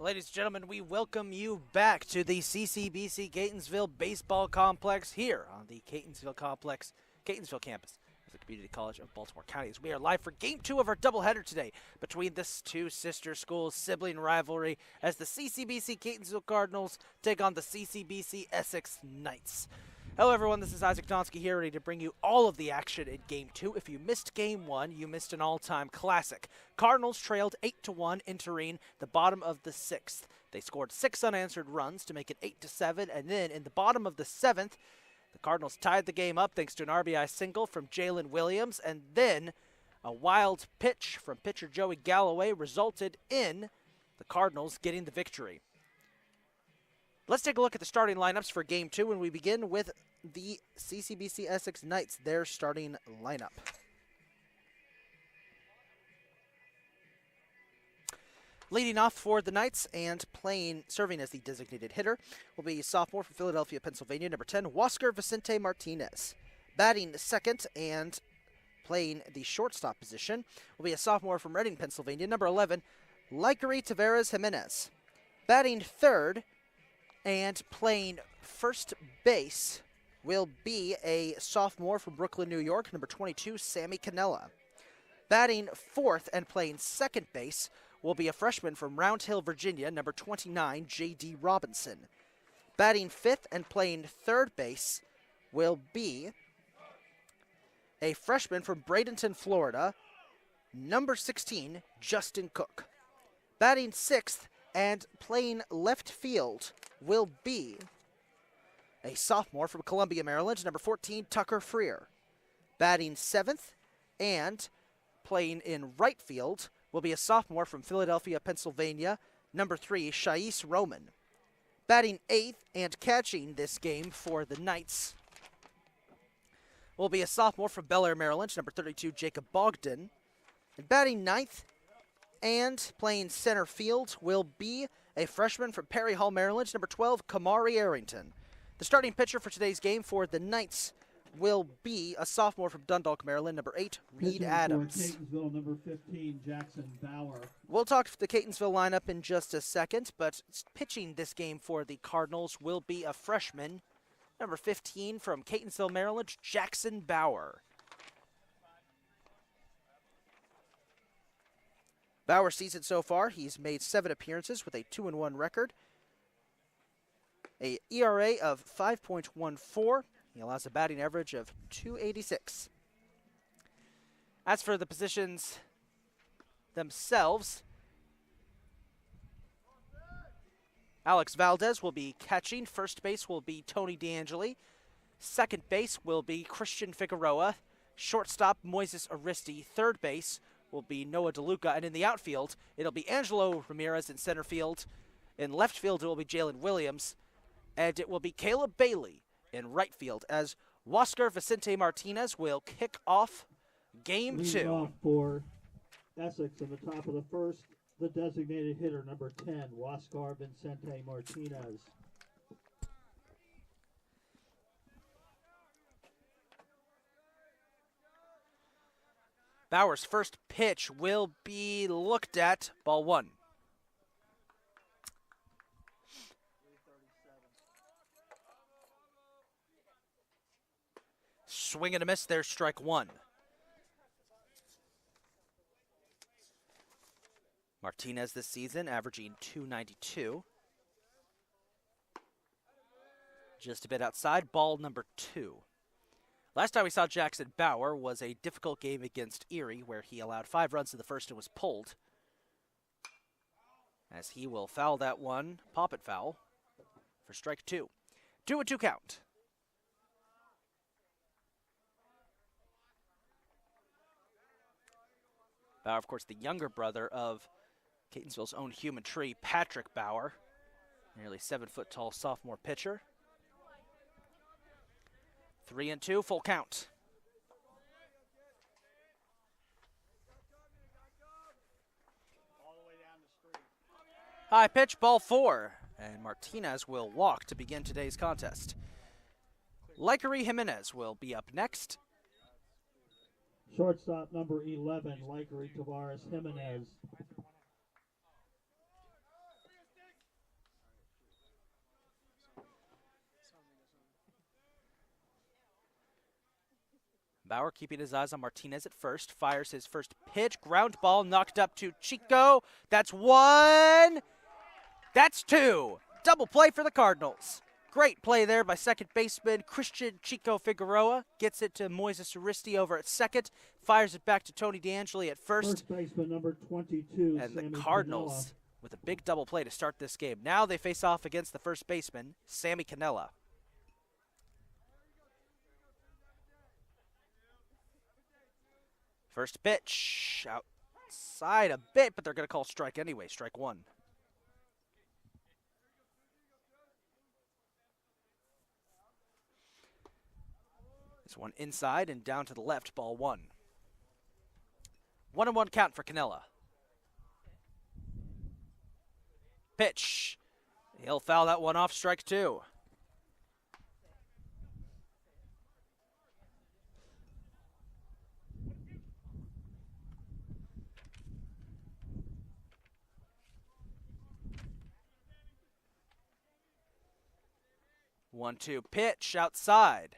Ladies and gentlemen, we welcome you back to the CCBC Catonsville Baseball Complex here on the Catonsville campus of the Community College of Baltimore County. As we are live for Game 2 of our doubleheader today between the two sister schools' sibling rivalry as the CCBC Catonsville Cardinals take on the CCBC Essex Knights. Hello everyone, this is Isaac Donsky here, ready to bring you all of the action in Game 2. If you missed Game 1, you missed an all-time classic. Cardinals trailed 8-1, entering the bottom of the 6th. They scored 6 unanswered runs to make it 8-7, and then in the bottom of the 7th, the Cardinals tied the game up thanks to an RBI single from Jalen Williams, and then a wild pitch from pitcher Joey Galloway resulted in the Cardinals getting the victory. Let's take a look at the starting lineups for Game 2, and we begin with the CCBC Essex Knights, their starting lineup. Leading off for the Knights and serving as the designated hitter will be sophomore from Philadelphia, Pennsylvania, number 10, Huáscar Vicente Martinez. Batting second and playing the shortstop position will be a sophomore from Reading, Pennsylvania, number 11, Likery Taveras Jimenez. Batting third and playing first base will be a sophomore from Brooklyn, New York, number 22, Sammy Canella. Batting fourth and playing second base will be a freshman from Round Hill, Virginia, number 29, J.D. Robinson. Batting fifth and playing third base will be a freshman from Bradenton, Florida, number 16, Justin Cook. Batting sixth and playing left field will be a sophomore from Columbia, Maryland, number 14, Tucker Freer. Batting seventh and playing in right field will be a sophomore from Philadelphia, Pennsylvania, number 3, Shais Roman. Batting eighth and catching this game for the Knights will be a sophomore from Bel Air, Maryland, number 32, Jacob Bogdan. And batting ninth and playing center field will be a freshman from Perry Hall, Maryland, number 12, Kamari Arrington. The starting pitcher for today's game for the Knights will be a sophomore from Dundalk, Maryland, number 8, Reed Adams. Catonsville, number 15, Jackson Bauer. We'll talk the Catonsville lineup in just a second, but pitching this game for the Cardinals will be a freshman, number 15, from Catonsville, Maryland, Jackson Bauer. Bauer's season so far, he's made 7 appearances with a 2-1 record, a ERA of 5.14. He allows a batting average of .286. As for the positions themselves, Alex Valdez will be catching. First base will be Tony DeAngeli. Second base will be Christian Figueroa. Shortstop, Moises Aristi. Third base will be Noah DeLuca. And in the outfield, it'll be Angelo Ramirez in center field. In left field, it will be Jalen Williams. And it will be Caleb Bailey in right field as Huáscar Vicente Martinez will kick off Game 2. Leading off for Essex in the top of the first, the designated hitter, number 10, Huáscar Vicente Martinez. Bauer's first pitch will be looked at, ball 1. Swing and a miss there, strike 1. Martinez this season averaging .292. Just a bit outside, ball number 2. Last time we saw Jackson Bauer was a difficult game against Erie, where he allowed 5 runs in the first and was pulled. As he will foul that one, pop it foul, for strike 2. 2-2 count. Bauer, of course, the younger brother of Catonsville's own human tree, Patrick Bauer, nearly 7-foot-tall sophomore pitcher. 3-2, full count. High pitch, ball 4, and Martinez will walk to begin today's contest. Likery Jimenez will be up next. Shortstop number 11, Likery Taveras Jimenez. Bauer keeping his eyes on Martinez at first. Fires his first pitch. Ground ball knocked up to Chico. That's one. That's two. Double play for the Cardinals. Great play there by second baseman Christian Chico Figueroa. Gets it to Moises Aristi over at second. Fires it back to Tony DeAngeli at first. First baseman number 22, And Sammy the Cardinals with a big double play to start this game. Now they face off against the first baseman, Sammy Cannella. First pitch, outside a bit, but they're going to call strike anyway, strike one. This one inside and down to the left, ball one. 1-1 count for Cannella. Pitch. He'll foul that one off, strike two. One-two pitch outside.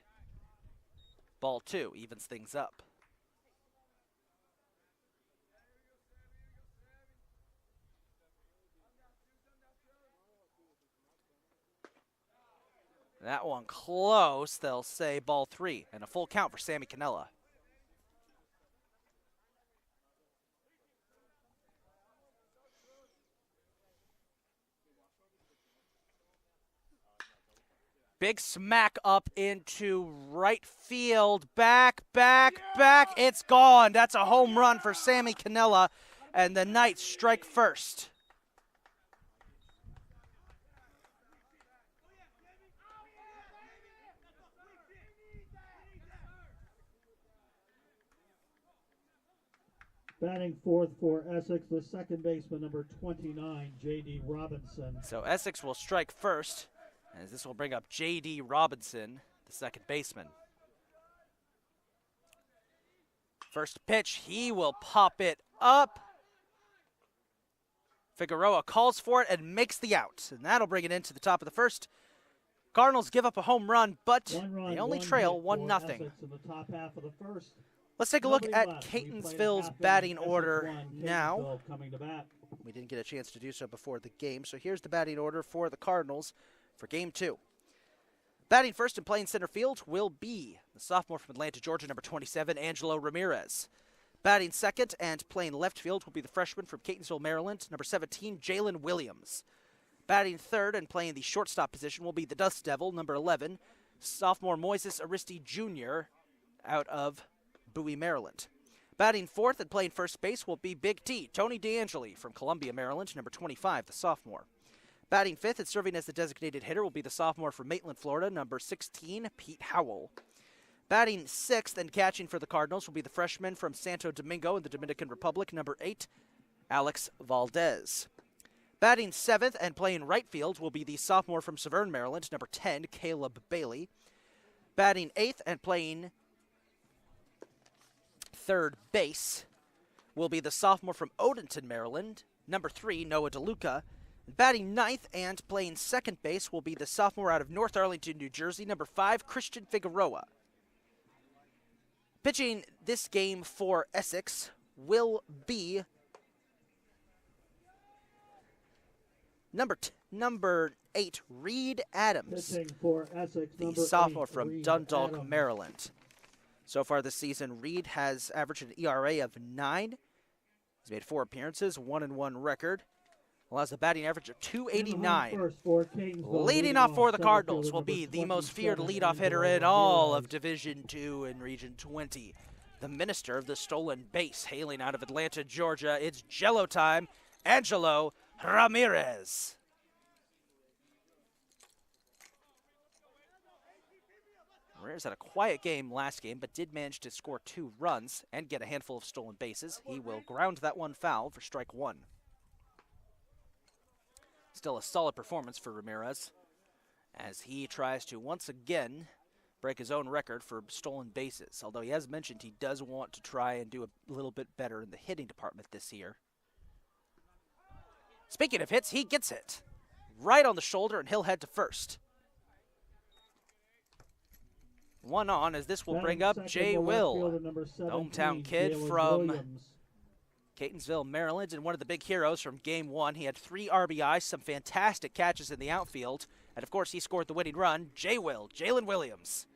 Ball two evens things up. That one close, they'll say ball three, and a full count for Sammy Cannella. Big smack up into right field. Back. It's gone. That's a home run for Sammy Cannella, and the Knights strike first. Batting fourth for Essex, the second baseman number 29, J.D. Robinson. So Essex will strike first, as this will bring up J.D. Robinson, the second baseman. First pitch, he will pop it up. Figueroa calls for it and makes the out, and that'll bring it into the top of the first. Cardinals give up a home run, but they only trail 1-0. In the top half of the first. Let's take a look at Catonsville's batting order now. Coming to bat. We didn't get a chance to do so before the game, so here's the batting order for the Cardinals for Game 2. Batting first and playing center field will be the sophomore from Atlanta, Georgia, number 27, Angelo Ramirez. Batting second and playing left field will be the freshman from Catonsville, Maryland, number 17, Jalen Williams. Batting third and playing the shortstop position will be the Dust Devil, number 11, sophomore Moises Aristi Jr. out of Bowie, Maryland. Batting fourth and playing first base will be Big T, Tony DeAngeli from Columbia, Maryland, number 25, the sophomore. Batting fifth and serving as the designated hitter will be the sophomore from Maitland, Florida, number 16, Pete Howell. Batting sixth and catching for the Cardinals will be the freshman from Santo Domingo in the Dominican Republic, number 8, Alex Valdez. Batting seventh and playing right field will be the sophomore from Severn, Maryland, number 10, Caleb Bailey. Batting eighth and playing third base will be the sophomore from Odenton, Maryland, number 3, Noah DeLuca. Batting ninth and playing second base will be the sophomore out of North Arlington, New Jersey, number 5, Christian Figueroa. Pitching this game for Essex will be number 8, Reed Adams, Pitching for Essex, the number sophomore 8, from Reed Dundalk, Adams. Maryland. So far this season, Reed has averaged an ERA of 9. He's made 4 appearances, 1-1 record. Allows a batting average of 289. Leading off for the Cardinals will be the most feared leadoff hitter in all of Division II and Region 20. The minister of the stolen base, hailing out of Atlanta, Georgia. It's Jello time, Angelo Ramirez. Ramirez had a quiet game last game, but did manage to score 2 runs and get a handful of stolen bases. He will ground that one foul for strike 1. Still a solid performance for Ramirez as he tries to once again break his own record for stolen bases, although he has mentioned he does want to try and do a little bit better in the hitting department this year. Speaking of hits, he gets it right on the shoulder, and he'll head to first. one on, as this will Batting bring up second, Jay the left Will, fielder, number the 17, hometown kid Jalen from Williams. Catonsville, Maryland, and one of the big heroes from Game 1. He had 3 RBIs, some fantastic catches in the outfield, and of course he scored the winning run. Jalen Williams.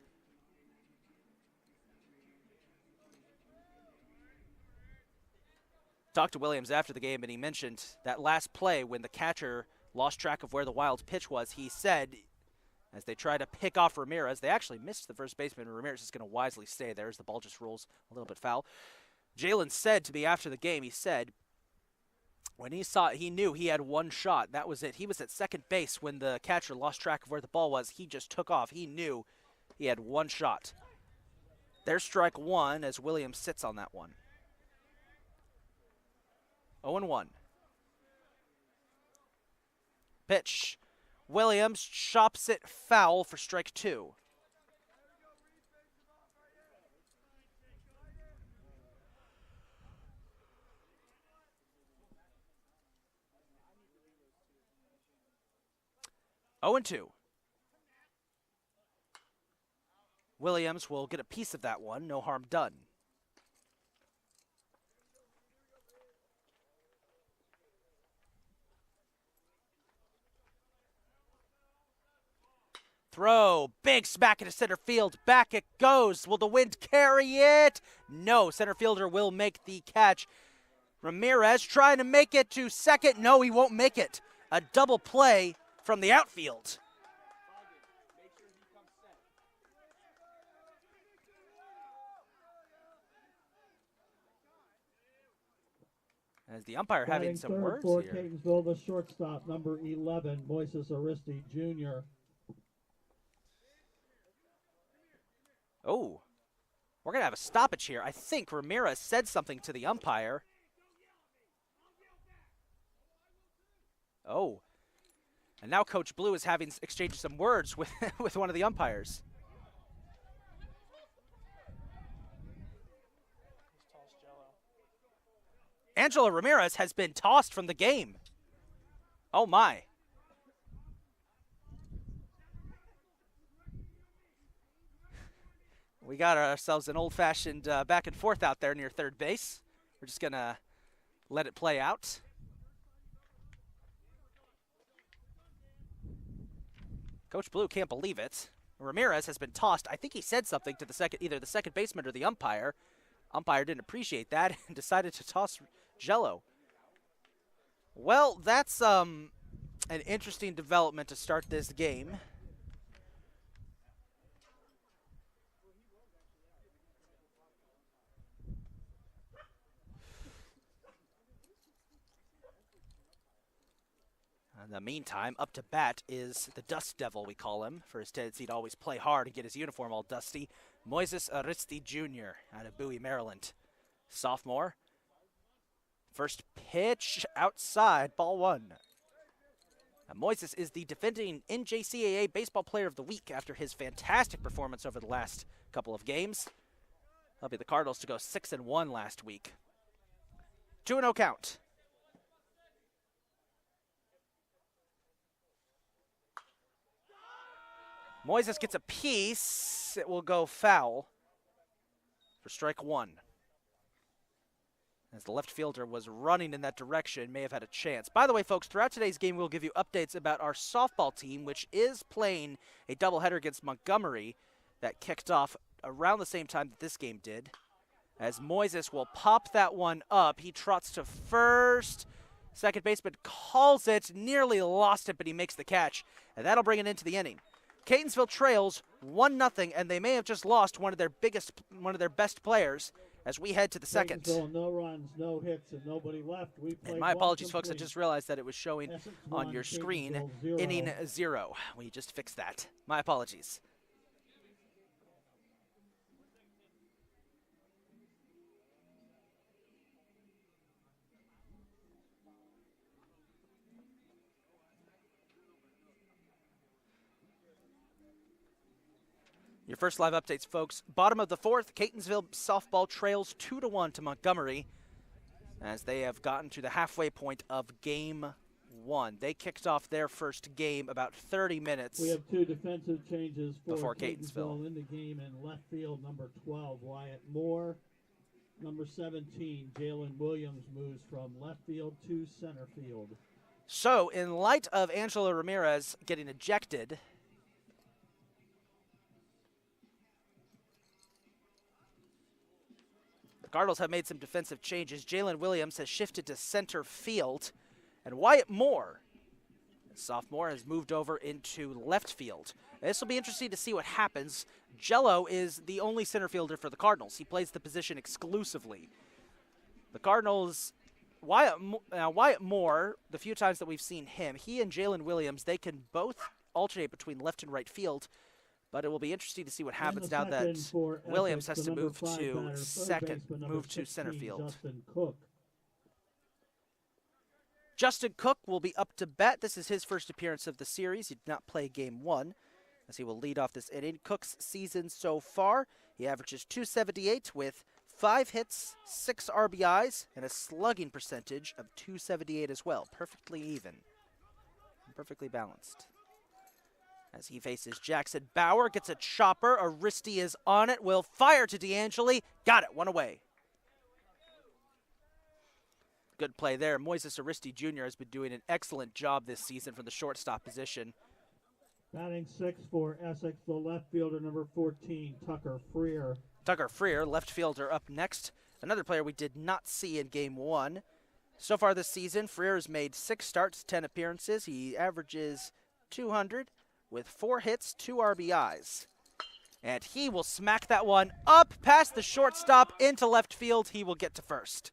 Talked to Williams after the game, and he mentioned that last play when the catcher lost track of where the wild pitch was. He said, as they try to pick off Ramirez, they actually missed the first baseman, and Ramirez is going to wisely stay there as the ball just rolls a little bit foul. Jalen said to me after the game, he said, when he saw it, he knew he had one shot. That was it. He was at second base when the catcher lost track of where the ball was. He just took off. He knew he had one shot. There's strike one as Williams sits on that one. 0-1. Pitch. Williams chops it foul for strike 2. Oh and 2. Williams will get a piece of that one. No harm done. Throw, big smack into center field. Back it goes. Will the wind carry it? No, center fielder will make the catch. Ramirez trying to make it to second. No, he won't make it. A double play from the outfield. As the umpire having some third words for here. Catonsville, the shortstop, number 11, Moises Aristi Jr. Oh, we're going to have a stoppage here. I think Ramirez said something to the umpire. Oh, and now Coach Blue is having exchanged some words with, with one of the umpires. Angelo Ramirez has been tossed from the game. Oh, my. We got ourselves an old-fashioned back and forth out there near third base. We're just going to let it play out. Coach Blue can't believe it. Ramirez has been tossed. I think he said something to either the second baseman or the umpire. Umpire didn't appreciate that and decided to toss Jello. Well, that's an interesting development to start this game. In the meantime, up to bat is the Dust Devil, we call him, for his tendency to always play hard and get his uniform all dusty. Moises Aristi Jr. out of Bowie, Maryland. Sophomore. First pitch outside, ball 1. Now, Moises is the defending NJCAA Baseball Player of the Week after his fantastic performance over the last couple of games. That'll be the Cardinals to go 6-1 last week. 2-0 count. Moises gets a piece. It will go foul for strike 1. As the left fielder was running in that direction, may have had a chance. By the way, folks, throughout today's game, we'll give you updates about our softball team, which is playing a doubleheader against Montgomery that kicked off around the same time that this game did. As Moises will pop that one up. He trots to first. Second baseman calls it, nearly lost it, but he makes the catch. And that'll bring it into the inning. Catonsville trails 1-0, and they may have just lost one of their best players as we head to the second. No runs, no hits, and nobody left. And my apologies, folks. I just realized that it was showing on your screen inning 0. We just fixed that. My apologies. Your first live updates, folks. Bottom of the 4th, Catonsville softball trails 2-1 to Montgomery as they have gotten to the halfway point of game 1. They kicked off their first game about 30 minutes. We have 2 defensive changes for Before Catonsville Catonsville. in the game. In left field, number 12, Wyatt Moore. Number 17, Jalen Williams, moves from left field to center field. So, in light of Angelo Ramirez getting ejected, the Cardinals have made some defensive changes. Jalen Williams has shifted to center field, and Wyatt Moore, a sophomore, has moved over into left field. This will be interesting to see what happens. Jello is the only center fielder for the Cardinals. He plays the position exclusively. The Cardinals, Wyatt Moore, the few times that we've seen him, he and Jalen Williams, they can both alternate between left and right field. But it will be interesting to see what happens now that Williams has to move to center field. Justin Cook. Justin Cook will be up to bat. This is his first appearance of the series. He did not play game 1, as he will lead off this inning. Cook's season so far, he averages .278 with 5 hits, 6 RBIs, and a slugging percentage of .278 as well. Perfectly even. Perfectly balanced. As he faces Jackson Bauer, gets a chopper. Aristi is on it, will fire to DeAngeli. Got it, 1 away. Good play there. Moises Aristi Jr. has been doing an excellent job this season from the shortstop position. Batting 6 for Essex, the left fielder, number 14, Tucker Freer. Tucker Freer, left fielder, up next. Another player we did not see in game 1. So far this season, Freer has made 6 starts, 10 appearances. He averages .200 with 4 hits, 2 RBIs. And he will smack that one up past the shortstop into left field. He will get to first.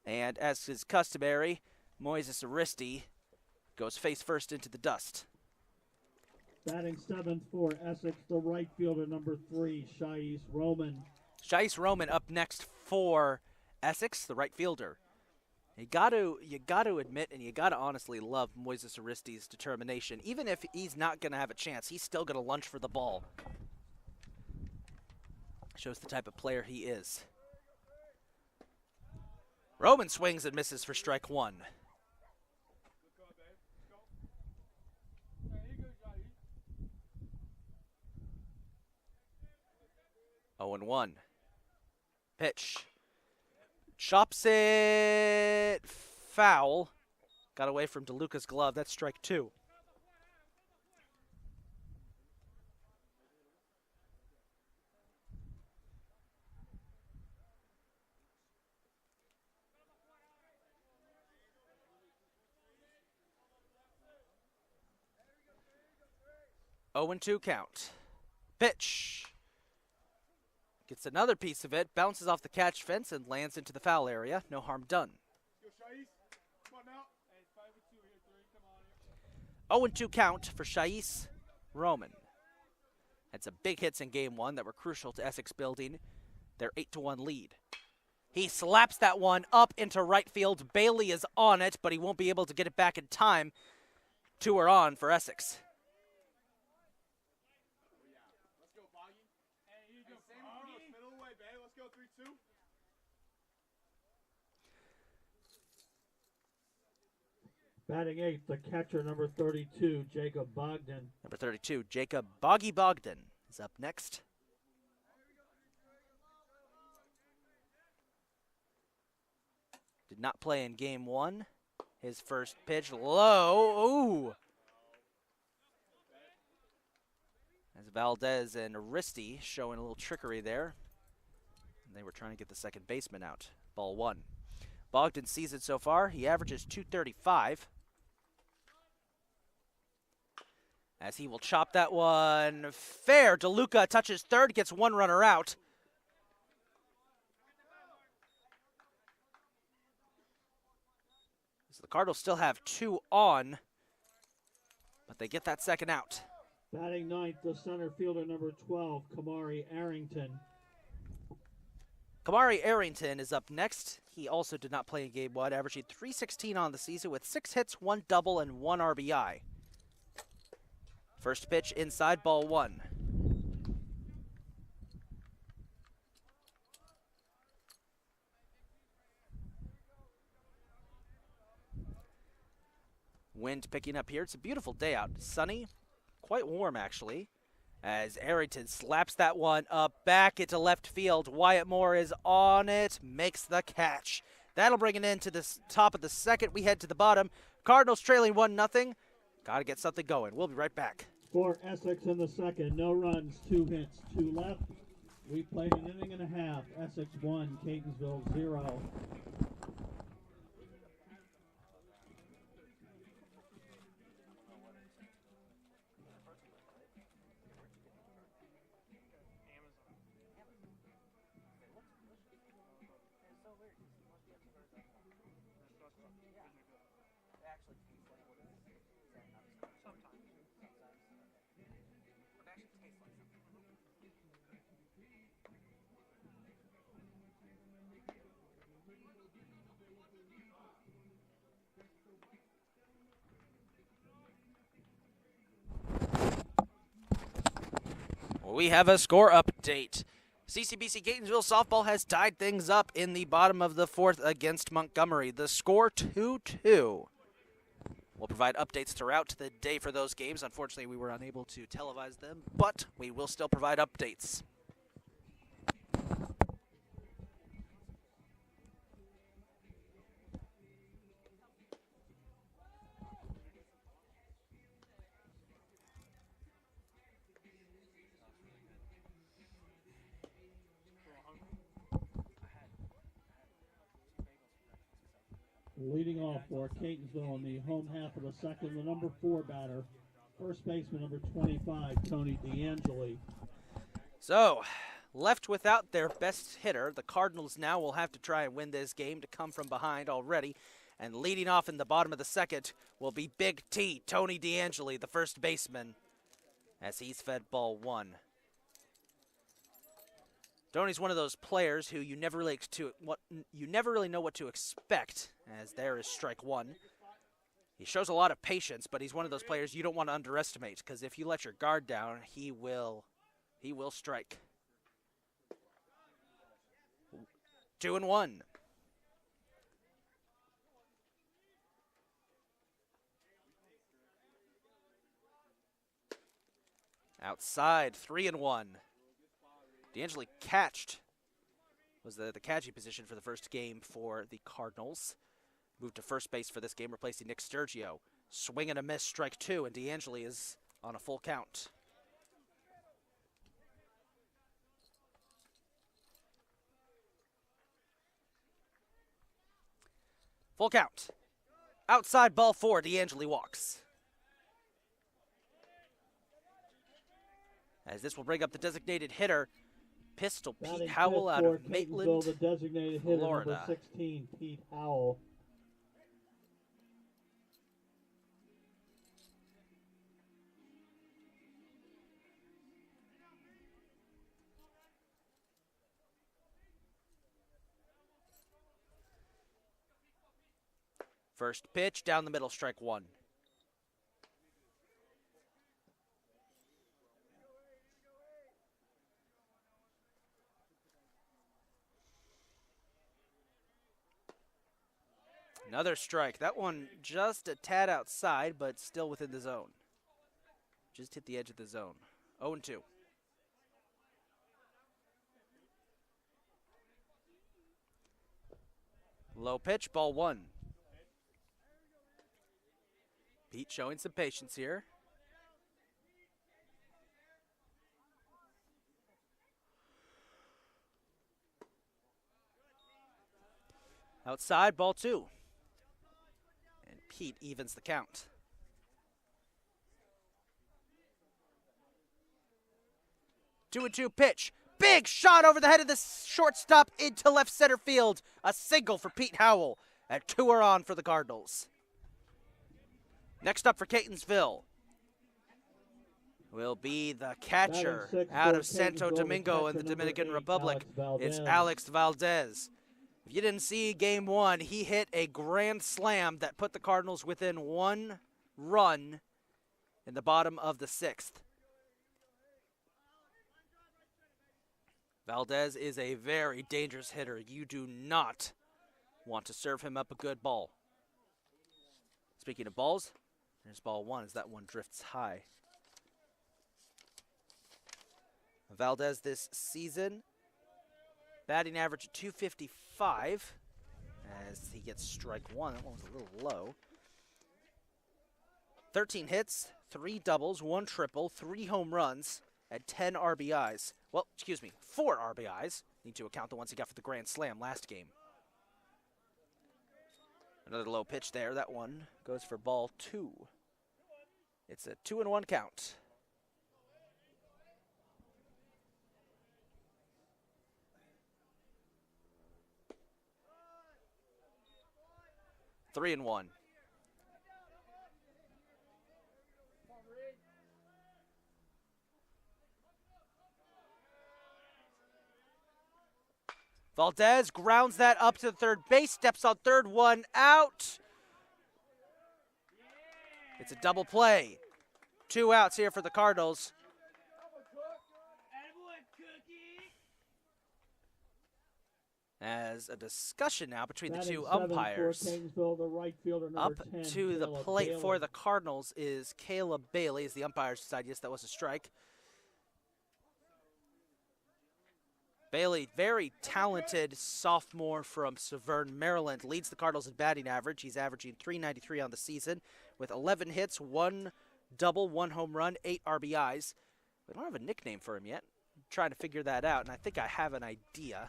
And as is customary, Moises Aristi goes face first into the dust. Batting 7th for Essex, the right fielder, number 3, Shais Roman. Shais Roman up next for Essex, the right fielder. You got to admit, and you got to honestly love Moises Aristi's determination. Even if he's not going to have a chance, he's still going to lunge for the ball. Shows the type of player he is. Roman swings and misses for strike 1. Oh, 0-1. Pitch. Chops it foul. Got away from DeLuca's glove. That's strike 2. Oh, 0-2 count. Pitch. Gets another piece of it, bounces off the catch fence, and lands into the foul area. No harm done. 0-2 count for Shais Roman. Had some big hits in game 1 that were crucial to Essex building their 8-1 lead. He slaps that one up into right field. Bailey is on it, but he won't be able to get it back in time. 2 are on for Essex. Batting 8th, the catcher, number 32, Jacob Bogdan. Number 32, Jacob Boggy Bogdan is up next. Did not play in game 1. His first pitch low. Ooh. As Valdez and Aristi showing a little trickery there. And they were trying to get the second baseman out. Ball 1. Bogdan's season so far, he averages .235. As he will chop that one fair. DeLuca touches third, gets 1 runner out. So the Cardinals still have 2 on, but they get that second out. Batting 9th, the center fielder, number 12, Kamari Arrington. Kamari Arrington is up next. He also did not play in game 1, averaging .316 on the season with 6 hits, 1 double, and 1 RBI. First pitch inside, ball 1. Wind picking up here. It's a beautiful day out. Sunny, quite warm actually. As Arrington slaps that one up back into left field. Wyatt Moore is on it, makes the catch. That'll bring it into the top of the second. We head to the bottom. Cardinals trailing 1-0. Got to get something going. We'll be right back. For Essex in the second, no runs, 2 hits, 2 left. We played an inning and a half. Essex 1, Catonsville 0. We have a score update. CCBC Catonsville softball has tied things up in the bottom of the fourth against Montgomery. The score 2-2. We'll provide updates throughout the day for those games. Unfortunately, we were unable to televise them, but we will still provide updates. Leading off for Catonsville in the home half of the second, the number 4 batter, first baseman number 25, Tony DeAngeli. So, left without their best hitter, the Cardinals now will have to try and win this game to come from behind already. And leading off in the bottom of the second will be Big T, Tony DeAngeli, the first baseman, as he's fed ball 1. Tony's one of those players who you never really know what to expect, as there is strike 1. He shows a lot of patience, but he's one of those players you don't want to underestimate, because if you let your guard down, he will strike. 2-1. Outside, 3-1. DeAngeli catched, was the catching position for the first game for the Cardinals. Moved to first base for this game, replacing Nick Sturgio. Swing and a miss, strike 2, and DeAngeli is on a full count. Full count. Outside ball 4, DeAngeli walks. As this will bring up the designated hitter, Pistol Pete Howell out of Maitland, the designated hitter, Florida. number 16, Pete Howell. First pitch, down the middle, strike 1. Another strike. That one just a tad outside, but still within the zone. Just hit the edge of the zone. 0-2. Low pitch, ball 1. Pete showing some patience here. Outside, ball 2. And Pete evens the count. Two and 2 pitch. Big shot over the head of the shortstop into left center field. A single for Pete Howell. And 2 are on for the Cardinals. Next up for Catonsville will be the catcher out of Santo Domingo in the Dominican Republic. It's Alex Valdez. If you didn't see game 1, he hit a grand slam that put the Cardinals within 1 run in the bottom of the 6th. Valdez is a very dangerous hitter. You do not want to serve him up a good ball. Speaking of balls, There's ball one as that one drifts high. Valdez this season, batting average of 255 as he gets strike one. That one was a little low. 13 hits, 3 doubles, 1 triple, 3 home runs, and 10 RBIs. Well, excuse me, 4 RBIs. Need to account the ones he got for the grand slam last game. Another low pitch there. That one goes for ball 2. It's a 2-1 count. Three and one. Valdez grounds that up to the third base, steps on third, 1 out. It's a double play. 2 outs here for the Cardinals. As a discussion now between the two umpires. The right fielder, up 10, to the Caleb plate Bailey. for the Cardinals is Caleb Bailey as the umpires decide, yes, that was a strike. Bailey, very talented sophomore from Severn, Maryland, leads the Cardinals in batting average. He's averaging .393 on the season with 11 hits, 1 double, 1 home run, 8 RBIs. We don't have a nickname for him yet. I'm trying to figure that out, and I think I have an idea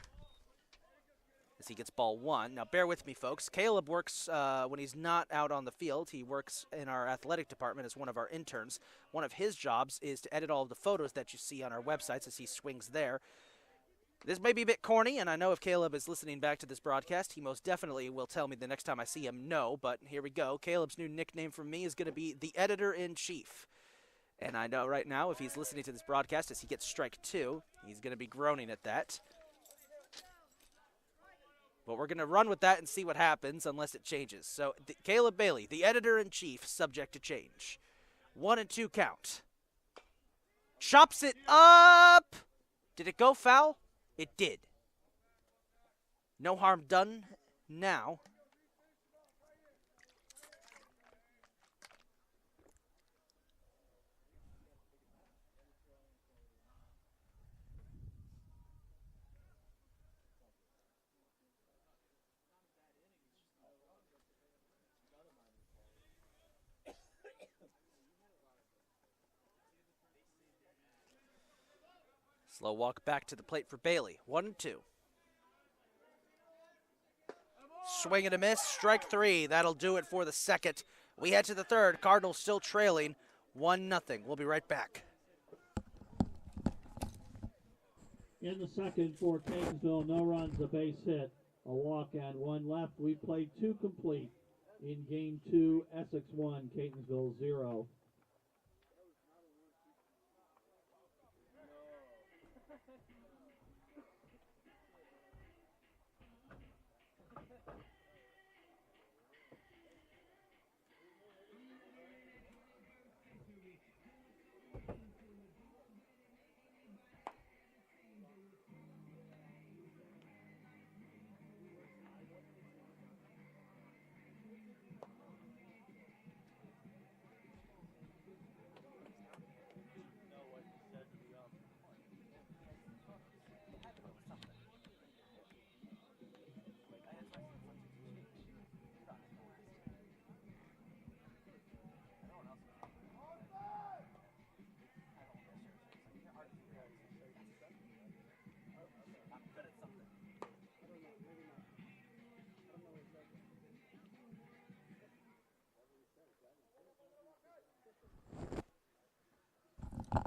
as he gets ball 1. Now, bear with me, folks. Caleb works when he's not out on the field. He works in our athletic department as one of our interns. One of his jobs is to edit all of the photos that you see on our websites as he swings there. This may be a bit corny, and I know if Caleb is listening back to this broadcast, he most definitely will tell me the next time I see him no, but here we go. Caleb's new nickname from me is going to be the Editor-in-Chief. And I know right now if he's listening to this broadcast as he gets strike 2, he's going to be groaning at that. But we're going to run with that and see what happens unless it changes. So Caleb Bailey, the Editor-in-Chief, subject to change. 1 and 2 count. Chops it up! Did it go foul? It did. No harm done now. Slow walk back to the plate for Bailey. 1 and 2. Swing and a miss. Strike 3. That'll do it for the second. We head to the third. Cardinals still trailing 1-0. We'll be right back. In the second for Catonsville, no runs, a base hit, a walk, and 1 left. We played 2 complete in game 2. Essex 1, Catonsville 0.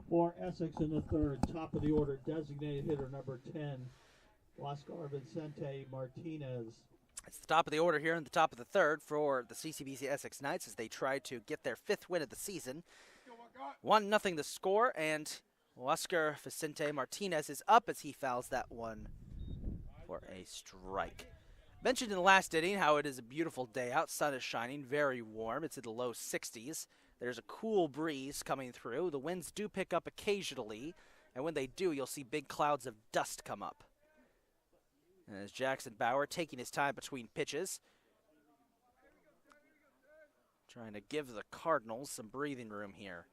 For Essex in the third, top of the order, designated hitter number 10, Oscar Vicente Martinez. It's the top of the order here in the top of the third for the CCBC Essex Knights as they try to get their 5th win of the season. 1-0 the score, and Oscar Vicente Martinez is up as he fouls that one for a strike. Mentioned in the last inning how it is a beautiful day out. Sun is shining, very warm. It's in the low 60s. There's a cool breeze coming through. The winds do pick up occasionally, and when they do, you'll see big clouds of dust come up. And as Jackson Bauer taking his time between pitches. Trying to give the Cardinals some breathing room here.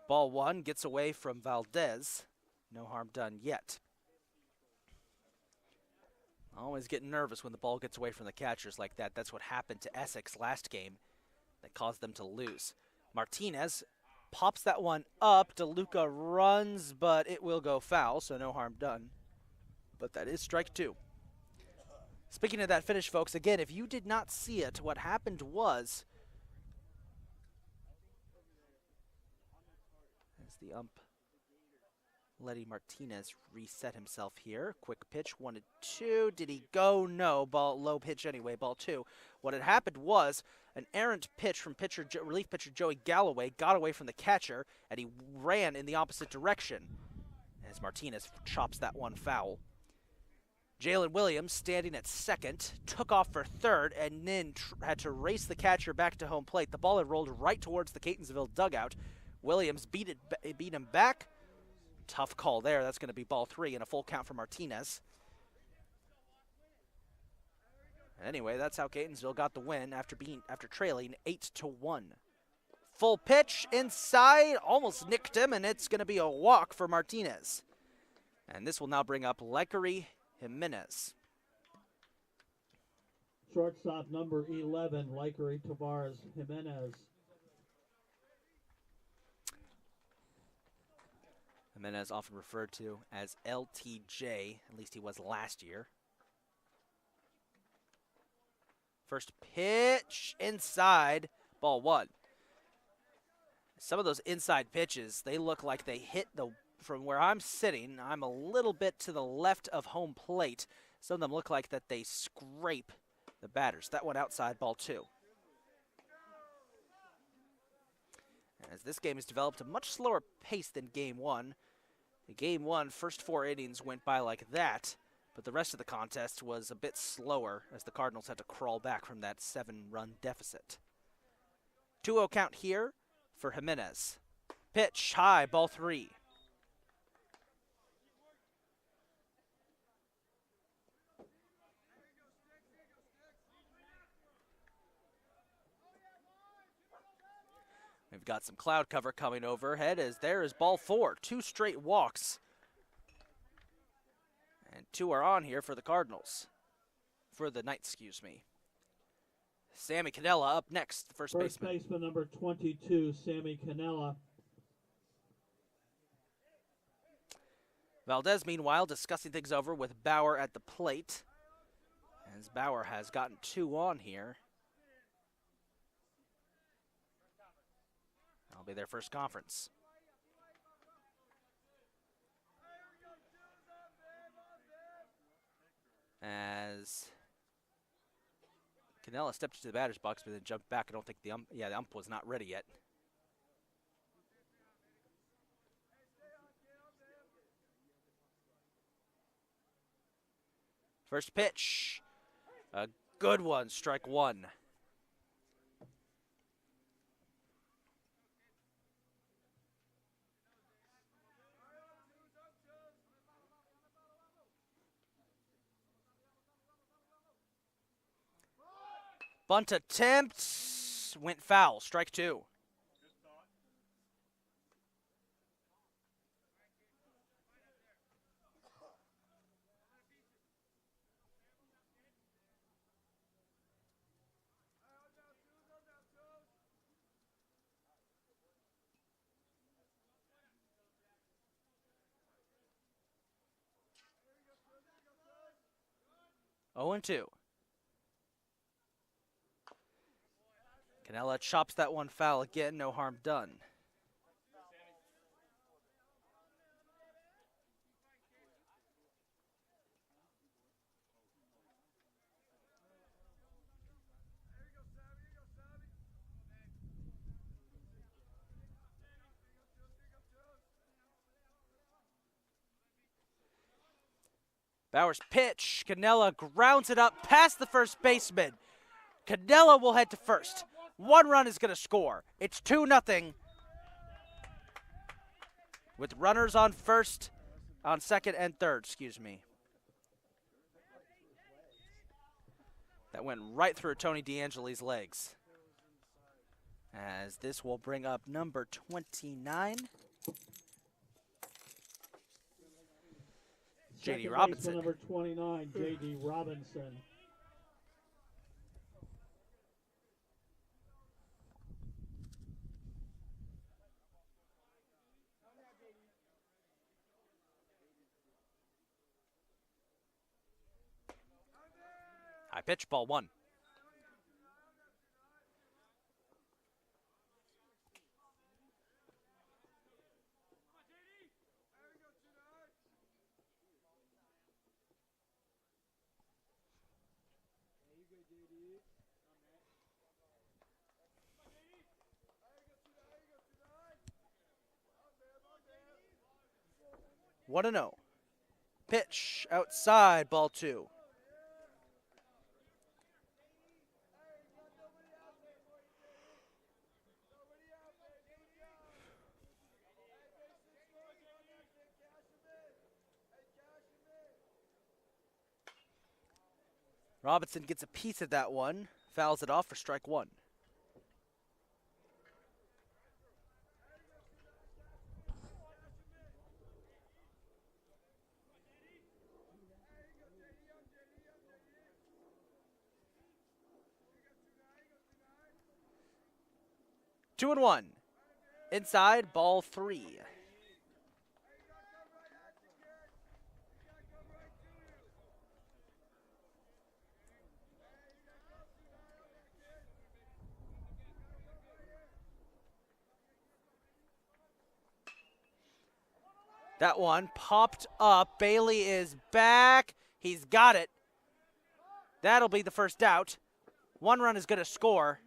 Ball one gets away from Valdez. No harm done yet. Always getting nervous when the ball gets away from the catchers like that. That's what happened to Essex last game that caused them to lose. Martinez pops that one up. DeLuca runs, but it will go foul, so no harm done. But that is strike two. Speaking of that finish, folks, again, if you did not see it, what happened was, as the ump, Letty Martinez reset himself here. Quick pitch, 1-2. Did he go? No. Ball, low pitch anyway, ball two. What had happened was an errant pitch from relief pitcher Joey Galloway got away from the catcher, and he ran in the opposite direction as Martinez chops that one foul. Jalen Williams, standing at second, took off for third and then had to race the catcher back to home plate. The ball had rolled right towards the Catonsville dugout. Williams beat him back. Tough call there. That's going to be ball three and a full count for Martinez. Anyway, that's how Catonsville got the win after trailing 8-1. Full pitch inside, almost nicked him, and it's going to be a walk for Martinez. And this will now bring up Lekery Jimenez. Shortstop number 11, Lekery Tavares Jimenez. Jimenez, often referred to as LTJ, at least he was last year. First pitch inside, ball one. Some of those inside pitches, they look like they hit from where I'm sitting. I'm a little bit to the left of home plate. Some of them look like that they scrape the batters. That one outside, ball two. As this game has developed a much slower pace than game one. The game one, first 4 innings went by like that, but the rest of the contest was a bit slower as the Cardinals had to crawl back from that 7-run deficit. 2-0 count here for Jimenez. Pitch high, ball three. We've got some cloud cover coming overhead as there is ball four. 2 straight walks. And 2 are on here for the Cardinals. For the Knights, excuse me. Sammy Cannella up next, first baseman. First baseman number 22, Sammy Cannella. Valdez, meanwhile, discussing things over with Bauer at the plate. As Bauer has gotten 2 on here. That'll be their first conference. As Cannella stepped into the batter's box, but then jumped back. I don't think the ump was not ready yet. First pitch, a good one, strike one. Bunt attempt, went foul, strike two. Oh and 2. Cannella chops that one foul again, no harm done. Bauer's pitch, Cannella grounds it up past the first baseman. Cannella will head to first. 1 run is going to score. It's 2-0. With runners on second and third, excuse me. That went right through Tony DeAngeli's legs. as this will bring up number 29. J.D. Second Robinson. baseman, number 29, J.D. Robinson. High pitch, ball one. One and oh. Pitch outside, ball two. Robinson gets a piece of that one, fouls it off for strike one. Two and one. Inside, ball three. That one popped up. Bailey is back. He's got it. That'll be the first out. One run is going to score.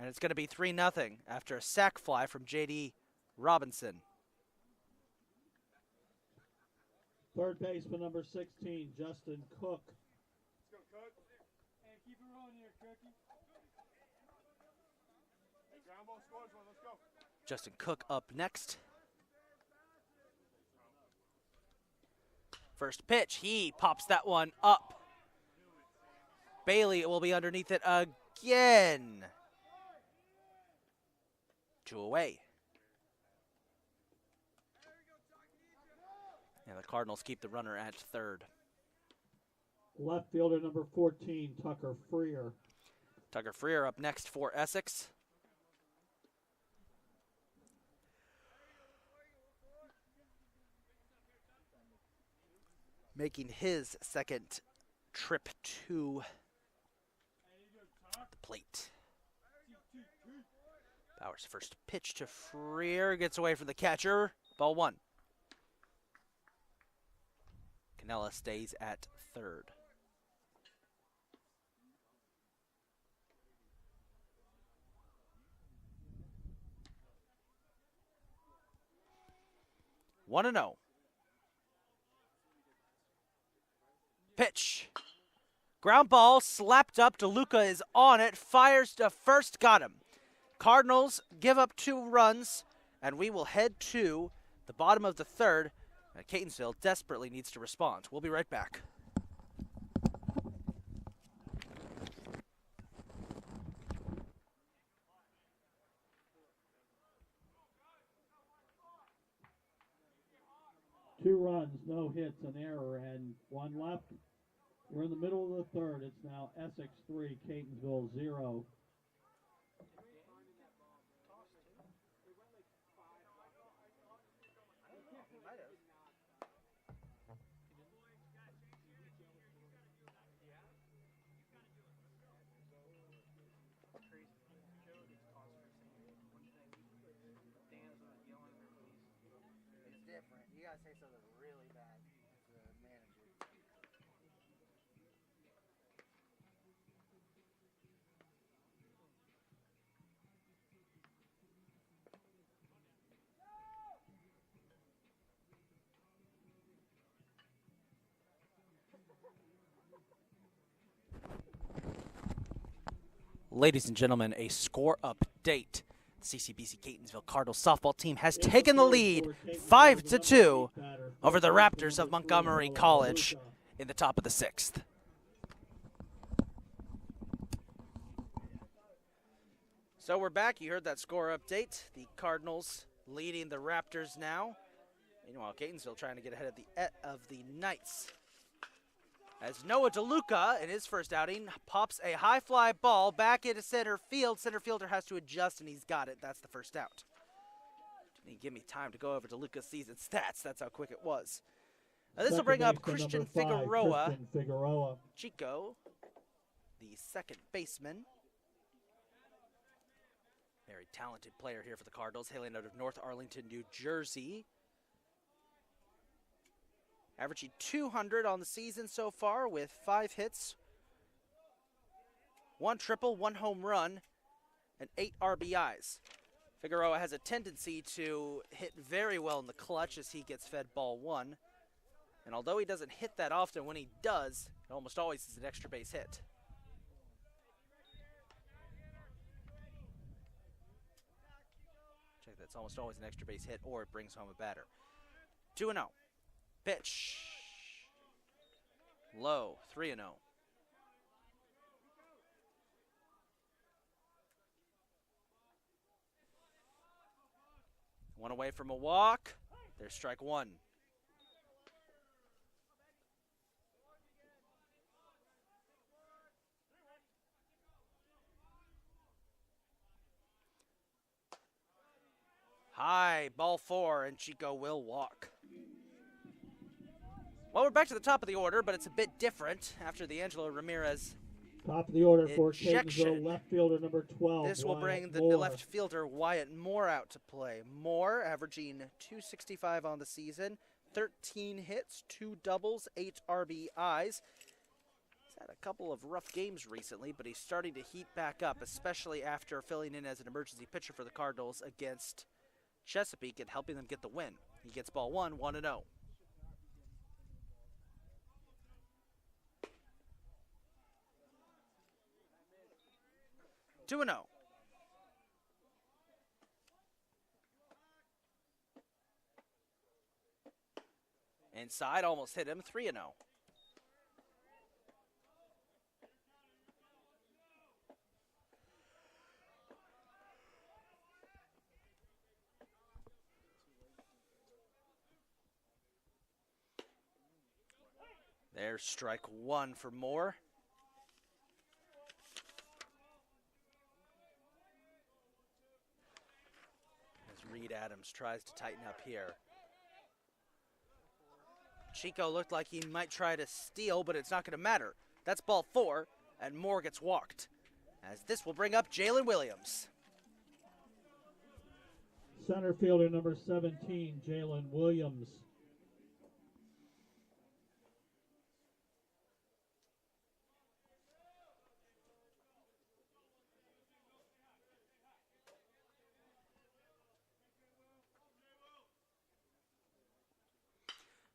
And it's going to be 3-0 after a sac fly from J.D. Robinson. Third baseman, number 16, Justin Cook. Let's go, Cook. Hey, keep it rolling here, Cookie. Hey, ground ball scores one. Let's go. Justin Cook up next. First pitch, he pops that one up. Bailey will be underneath it again. Two away. And the Cardinals keep the runner at third. Left fielder, number 14, Tucker Freer. Tucker Freer up next for Essex. Making his second trip to the plate. Bauer's first pitch to Freer gets away from the catcher. Ball one. Canella stays at third. One and oh. Pitch. Ground ball slapped up. DeLuca is on it. Fires to first. Got him. Cardinals give up 2 runs, and we will head to the bottom of the third. Catonsville desperately needs to respond. We'll be right back. Two runs, no hits, an error, and one left. We're in the middle of the third. It's now Essex 3, Catonsville 0. You gotta say something really bad to the manager. Ladies and gentlemen, a score update. CCBC Catonsville Cardinals softball team has taken the lead 5-2 over the Raptors of Montgomery College in the top of the 6th. So we're back. You heard that score update. The Cardinals leading the Raptors now. Meanwhile, Catonsville trying to get ahead of the Knights. As Noah DeLuca, in his first outing, pops a high fly ball back into center field. Center fielder has to adjust, and he's got it. That's the first out. Didn't give me time to go over DeLuca's season stats. That's how quick it was. Now this will bring up Christian Figueroa. Chico, the second baseman. Very talented player here for the Cardinals, hailing out of North Arlington, New Jersey. Averaging 200 on the season so far with 5 hits, 1 triple, 1 home run, and 8 RBIs. Figueroa has a tendency to hit very well in the clutch as he gets fed ball 1. And although he doesn't hit that often, when he does, it almost always is an extra base hit. Check that, it's almost always an extra base hit or it brings home a batter. 2-0. Pitch. Low, 3-0. One away from a walk. There's strike 1. High, ball 4, and Chico will walk. Well, we're back to the top of the order, but it's a bit different after the Angelo Ramirez Top of the order for injection. Catonsville, left fielder number 12. This will bring the Moore. left fielder Wyatt Moore out to play. Moore averaging .265 on the season, 13 hits, 2 doubles, 8 RBIs. He's had a couple of rough games recently, but he's starting to heat back up, especially after filling in as an emergency pitcher for the Cardinals against Chesapeake and helping them get the win. He gets ball 1, 1-0. Two and 0. Inside, almost hit him. 3-0. There's strike 1 for Moore. Reed Adams tries to tighten up here. Chico looked like he might try to steal, but it's not going to matter. That's ball 4, and Moore gets walked. As this will bring up Jalen Williams. Center fielder number 17, Jalen Williams.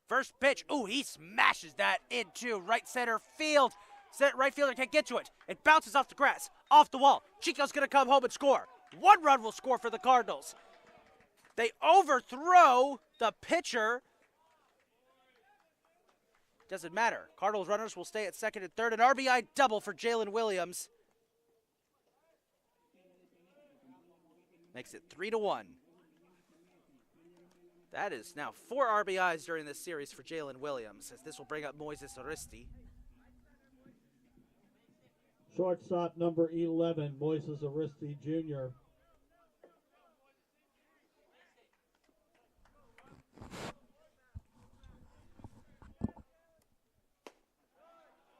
First pitch. Ooh, he smashes that into right center field. Right fielder can't get to it. It bounces off the grass, off the wall. Chico's going to come home and score. 1 run will score for the Cardinals. They overthrow the pitcher. Doesn't matter. Cardinals runners will stay at second and third. An RBI double for Jalen Williams. Makes it 3-1. That is now 4 RBIs during this series for Jalen Williams, as this will bring up Moises Aristi. Shortstop number 11, Moises Aristi Jr.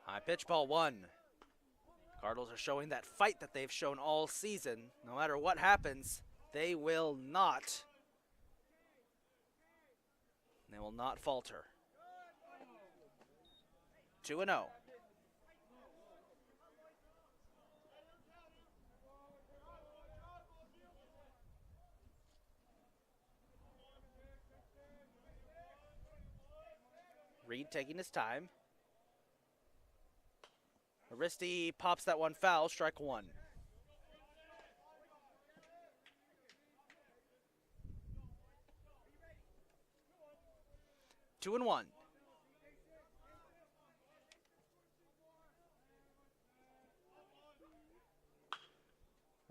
High pitch, ball 1. Cardinals are showing that fight that they've shown all season. No matter what happens, they will not falter. 2-0. Reed taking his time. Aristi pops that one foul, strike 1. Two and 1.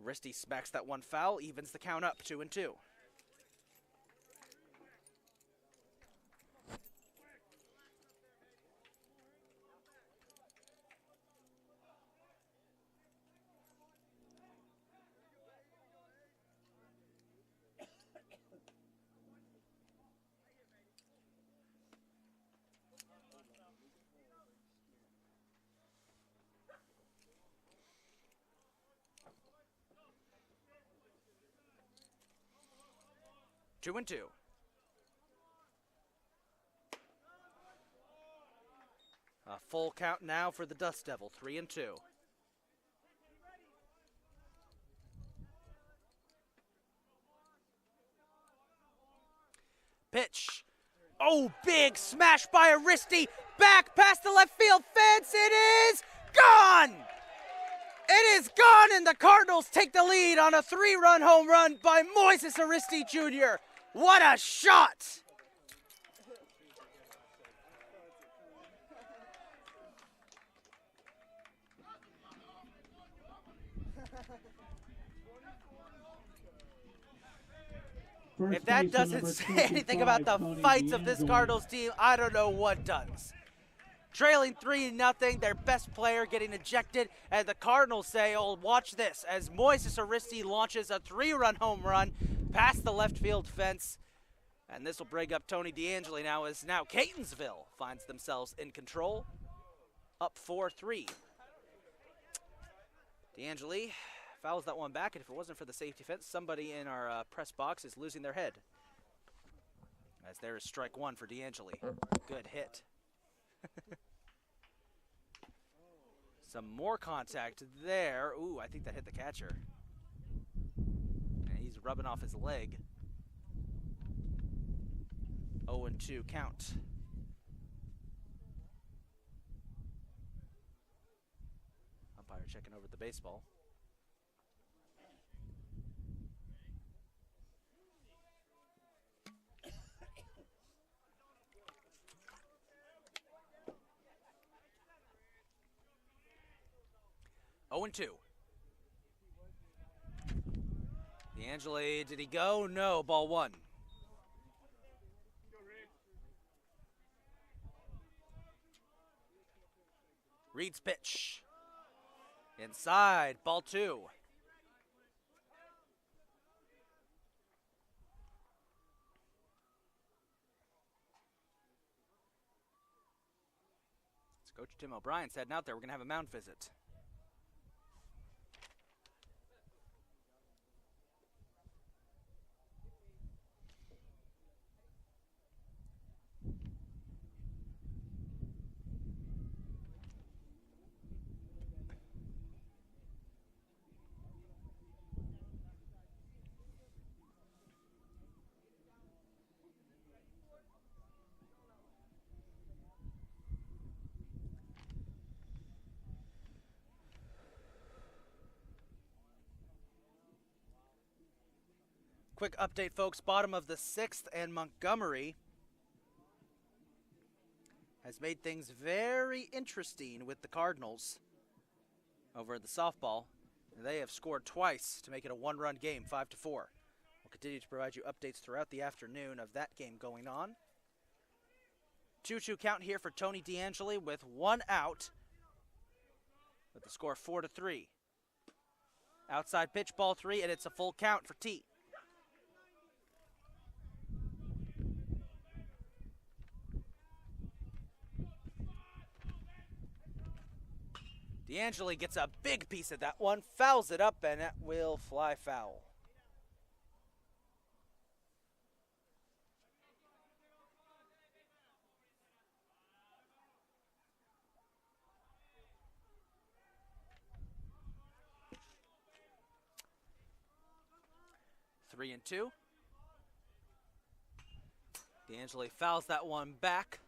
Risty smacks that one foul, evens the count up, 2-2. Two and two. A full count now for the Dust Devil, 3-2. Pitch. Oh, big smash by Aristi. Back past the left field fence. It is gone. It is gone, and the Cardinals take the lead on a 3-run home run by Moises Aristi Jr. What a shot! If that doesn't say anything about the fights of this Cardinals team, I don't know what does. Trailing 3-0, their best player getting ejected, and the Cardinals say, oh, watch this, as Moises Aristi launches a 3-run home run past the left field fence. And this will break up Tony DeAngeli now, as now Catonsville finds themselves in control, up 4-3. DeAngeli fouls that one back, and if it wasn't for the safety fence, somebody in our press box is losing their head. As there is strike one for DeAngeli. Good hit. Some more contact there. Ooh, I think that hit the catcher. And he's rubbing off his leg. 0-2 count. Umpire checking over the baseball. Oh and 2. DeAngeli, did he go? No, ball one. Reed's pitch. Inside, ball two. As Coach Tim O'Brien's heading out there, we're going to have a mound visit. Quick update, folks. Bottom of the 6th, and Montgomery has made things very interesting with the Cardinals over at the softball. They have scored twice to make it a one-run game, 5-4. We'll continue to provide you updates throughout the afternoon of that game going on. 2-2 count here for Tony DeAngeli with one out, with the score 4-3. Outside pitch, ball three, and it's a full count for T. DeAngeli gets a big piece of that one, fouls it up, and that will fly foul. Three and two. DeAngeli fouls that one back.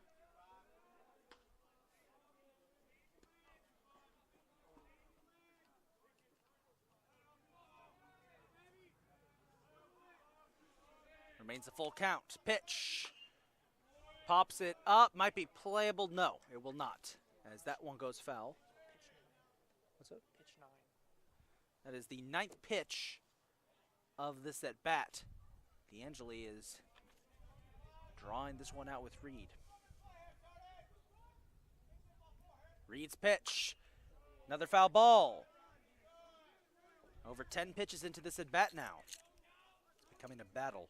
Remains a full count. Pitch. Pops it up. Might be playable. No, it will not, as that one goes foul. What's up? Pitch 9. That is the 9th pitch of this at bat. D'Angeli is drawing this one out with Reed. Reed's pitch. Another foul ball. Over 10 pitches into this at bat now. It's becoming a battle.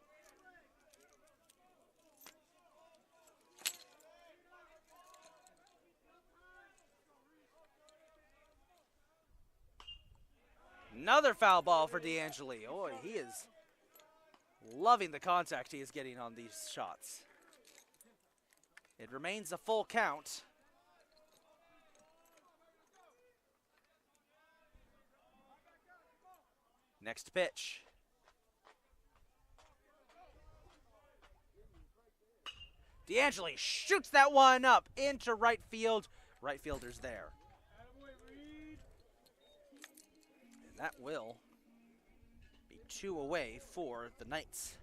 Another foul ball for D'Angeli. Oh, he is loving the contact he is getting on these shots. It remains a full count. Next pitch. D'Angeli shoots that one up into right field. Right fielder's there. And that will be 2 away for the Knights.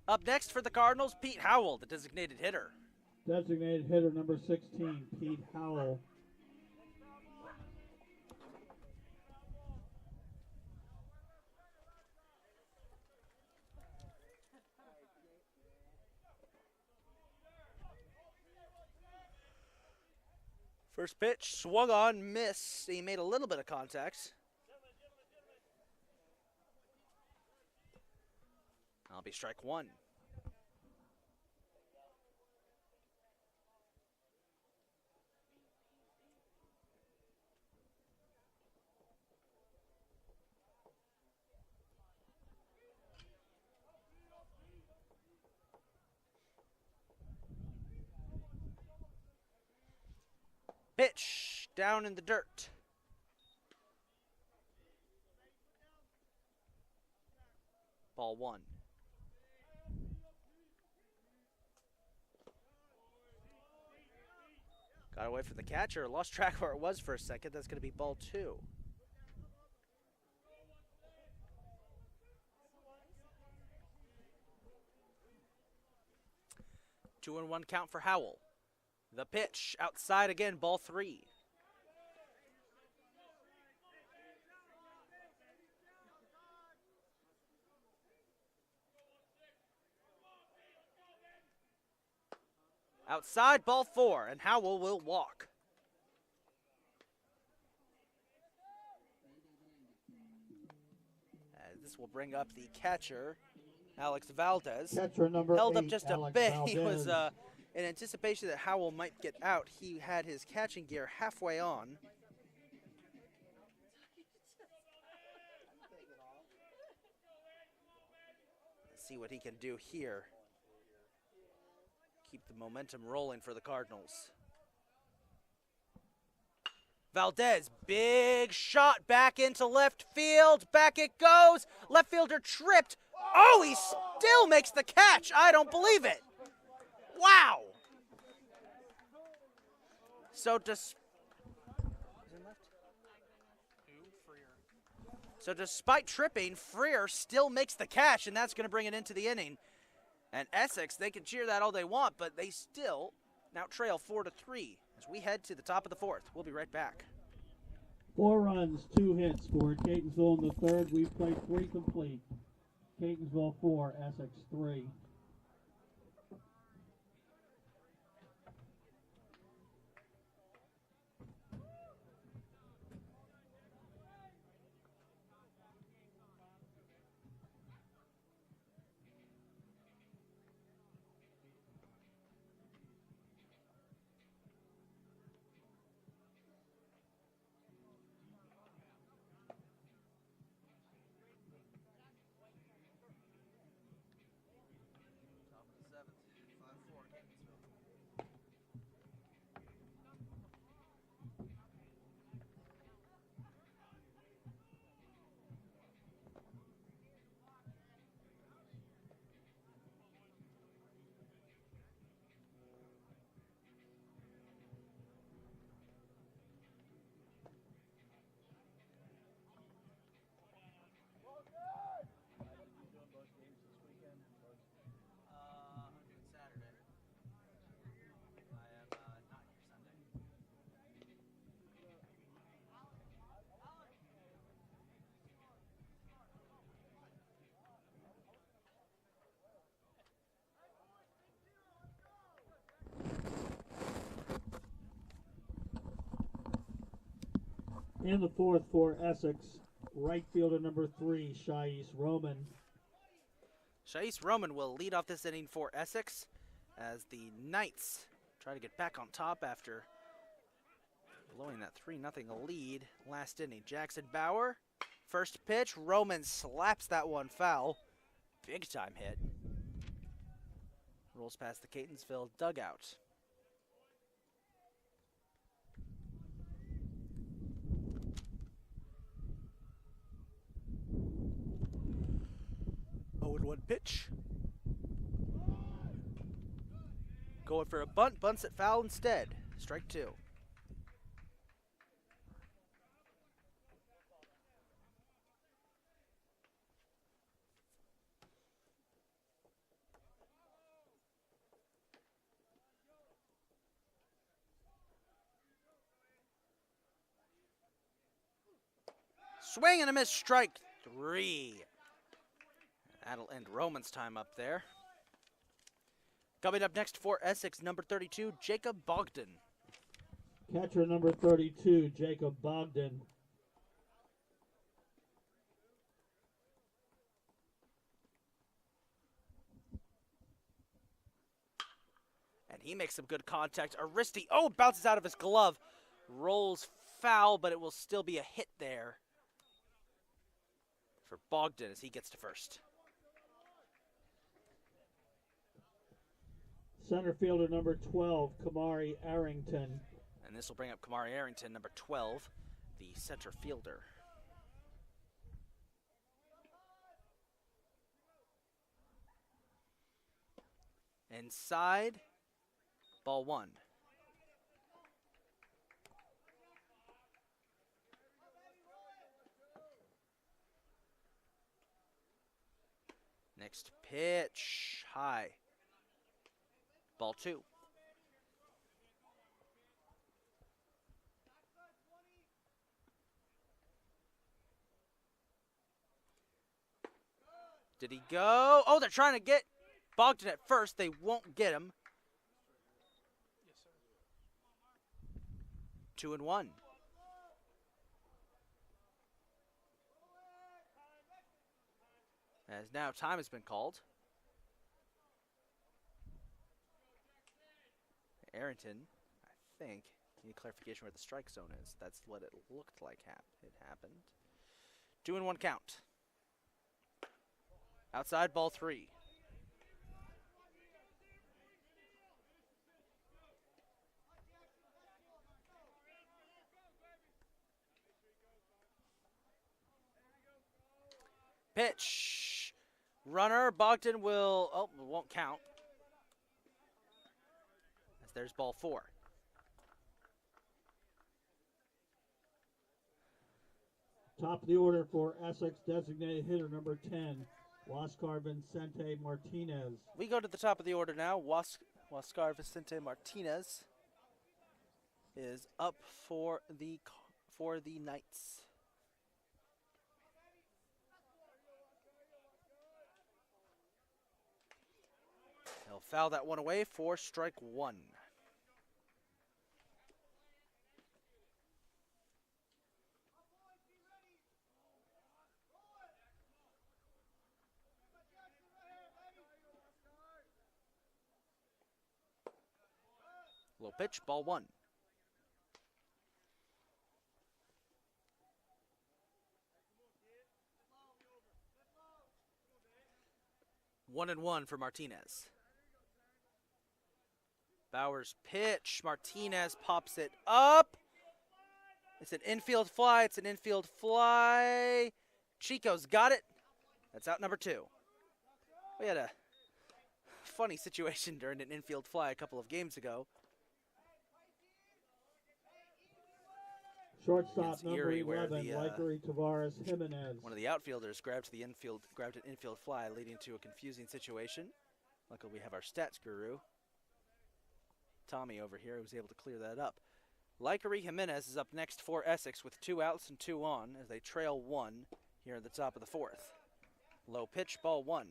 Up next for the Cardinals, Pete Howell, the designated hitter. Designated hitter number 16, Pete Howell. First pitch, swung on, miss. He made a little bit of contact. That'll be strike 1. Pitch down in the dirt. Ball 1. Got away from the catcher. Lost track where it was for a second. That's going to be ball 2. Two and 1 count for Howell. The pitch outside again, ball 3. Outside, ball 4, and Howell will walk. This will bring up the catcher, Alex Valdez. Catcher number Held 8, up just Alex a bit. Valdez. He was in anticipation that Howell might get out. He had his catching gear halfway on. Let's see what he can do here. Keep the momentum rolling for the Cardinals. Valdez, big shot back into left field. Back it goes. Left fielder tripped. Oh, he still makes the catch. I don't believe it. Wow. So despite tripping, Freer still makes the catch, and that's going to bring it into the inning. And Essex, they can cheer that all they want, but they still now trail 4-3 as we head to the top of the 4th. We'll be right back. 4 runs, 2 hits for Catonsville in the 3rd. We've played 3 complete. Catonsville 4, Essex 3. In the fourth for Essex, right fielder number 3, Shais Roman. Shais Roman will lead off this inning for Essex as the Knights try to get back on top after blowing that 3-0 lead last inning. Jackson Bauer, first pitch. Roman slaps that one foul. Big time hit. Rolls past the Catonsville dugout. Oh, and 1 pitch. Going for a bunt, bunts it foul instead. Strike 2. Swing and a miss, strike 3. That'll end Roman's time up there. Coming up next for Essex, number 32, Jacob Bogdan. Catcher number 32, Jacob Bogdan. And he makes some good contact. Aristi, bounces out of his glove. Rolls foul, but it will still be a hit there for Bogdan as he gets to first. Center fielder number 12, Kamari Arrington. And this will bring up Kamari Arrington, number 12, the center fielder. Inside, ball 1. Next pitch, high. Ball 2. Did he go? Oh, they're trying to get Bogdan at first. They won't get him. 2-1. As now time has been called. Arrington, I think, need clarification where the strike zone is. That's what it looked like it happened. 2-1 count. Outside, ball 3. Pitch. Runner, Bogdan will, it won't count. As there's ball 4. Top of the order for Essex, designated hitter number 10, Oscar Vicente Martinez. We go to the top of the order now. Oscar Vicente Martinez is up for the Knights. He'll foul that one away for strike 1. Low pitch, ball 1. One and one for Martinez. Bauer's pitch. Martinez pops it up. It's an infield fly. It's an infield fly. Chico's got it. That's out number 2. We had a funny situation during an infield fly a couple of games ago. Shortstop number Erie, where 11, Likeri Tavares Jimenez. One of the outfielders grabbed an infield fly, leading to a confusing situation. Luckily, we have our stats guru, Tommy, over here, who was able to clear that up. Likeri Jimenez is up next for Essex with 2 outs and 2 on as they trail 1 here at the top of the 4th. Low pitch, ball 1.